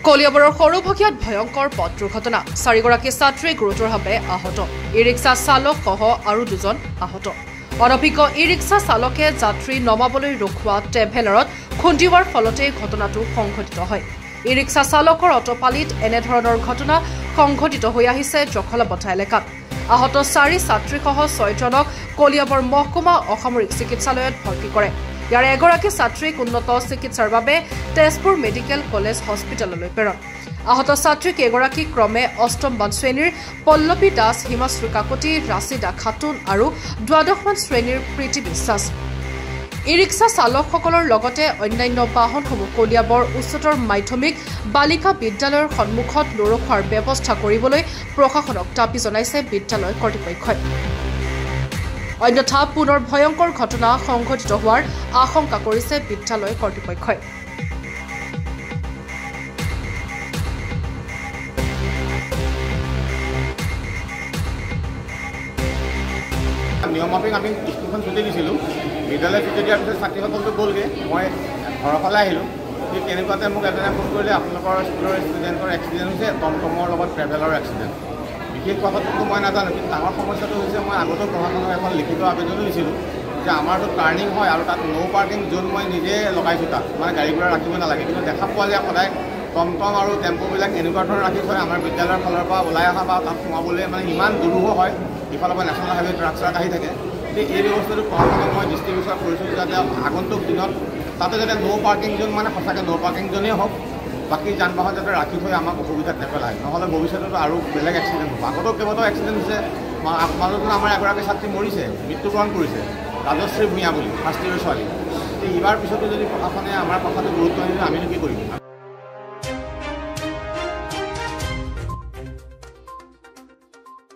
কলিয়াবৰৰ সৰুভগিয়াত ভয়ংকৰ পথ দুৰ্ঘটনা 4গৰাকী ছাত্ৰী গুৰুতৰভাৱে আহত ই ৰিক্সা চালক সহ আৰু 2জন আহত অনভিজ্ঞ ই ৰিক্সা চালকে যাত্ৰী নমাবলৈ ৰখোৱা ট্ৰেভেলাৰত খুন্দিওৱাৰ ফলতে ঘটনাটো সংঘটিত হয় ই ৰিক্সা চালকৰ অটপালিত এনেধৰণৰ ঘটনা সংঘটিত হৈ আহিছে জখলাবন্ধা এলেকাত আহত 4 ছাত্ৰীসহ 6জনক কলিয়াবৰ মহকুমা অসামৰিক চিকিৎসালয়ত ভৰ্তি কৰে ইয়াৰ এগৰাকী ছাত্ৰীক উন্নত চিকিৎসাৰ বাবে তেজপুৰ মেডিকেল কলেজ হস্পিটেললৈ প্ৰেৰণ আহত ছাত্ৰী কেইগৰাকী ক্ৰমে অষ্টমমান শ্ৰেণীৰ পল্লৱী দাস হিমাশ্ৰী কাকতি ৰাছিদা খাতুন আৰু দ্বাদশমান শ্ৰেণীৰ প্ৰীতি বিশ্বাস ই ৰিক্সা চালকসকলৰ লগতে অন্যান্য বাহনসমূহ কলিয়াবৰ উচ্চতৰ মাধ্যমিক বালিকা বিদ্যালয়ৰ সন্মুখত নৰখোৱাৰ ব্যৱস্থা কৰিবলৈ প্ৰশাসনক দাবী জনাইছে বিদ্যালয় কৰ্তৃপক্ষই অন্যথা পুনৰ ভয়ংকৰ ঘটনা সংঘটিত হোৱাৰ আশংকা কৰিছে বিদ্যালয় কৰ্তৃপক্ষই নিয়মমাফিক আমি স্কুলখন ছুটি দিছিলোঁ বিদ্যালয় ছুটি দিয়াৰ পিছত ছাত্ৰীসকলটো গ'লগৈ মই ঘৰৰ ফালে আহিলোঁ ঠিক তেনেকুৱাতে মোক এজনে ফোন কৰিলে আপোনালোকৰ স্কুলৰ ষ্টুডেণ্টৰ এক্সিডেণ্ট হৈছে টমটমৰ লগত ট্ৰেভেলাৰ এক্সিডেণ্ট বিশেষ কথাটো মই নাজানো কিন্তু ডাঙৰ সমস্যাটো হৈছে মই আগতেও প্ৰশাসনক এখন লিখিত আবেদনো দিছিলোঁ যে আমাৰতো টাৰ্ণিং হয় আৰু তাত ন' পাৰ্কিং জ'ন মই নিজে লগাইছোঁ তাত মানে গাড়ী ঘোঁৰা ৰাখিব নালাগে কিন্তু দেখা পোৱা যায় সদায় টমটম আৰু টেম্পুবিলাক এনেকুৱা ধৰণৰ ৰাখি থয় আমাৰ বিদ্যালয়ৰ ফালৰ পৰা ওলাই অহা বা তাত সোমাবলৈ মানে ইমান দুৰূহ হয় ইফালৰ পৰা নেশ্যনেল হাইৱে ট্ৰাক চাক আহি থাকে গতিকে এই ব্যৱস্থাটো প্ৰশাসনক মই দৃষ্টিগোচৰ কৰিছোঁ যাতে আগন্তুক দিনত তাতে যাতে ন' পাৰ্কিং জ'ন মানে সঁচাকৈ ন' পাৰ্কিং জ'নেই হওক বাকী যান বাহন যাতে ৰাখি থৈ আমাক অসুবিধাত নেপেলায় নহ'লে ভৱিষ্যততো আৰু বেলেগ এক্সিডেণ্ট হ'ব আগতেও কেইবাটাও এক্সিডেণ্ট হৈছে মাজতো আমাৰ এগৰাকী ছাত্ৰী মৰিছে মৃত্যুবৰণ কৰিছে ৰাজশ্ৰী ভূঞা বুলি ফাৰ্ষ্ট ইয়েৰৰ ছোৱালী এইবাৰ পিছতো যদি প্ৰশাসনে আমাৰ কথাটো গুৰুত্ব নিদিয়ে আমিনো কি কৰিম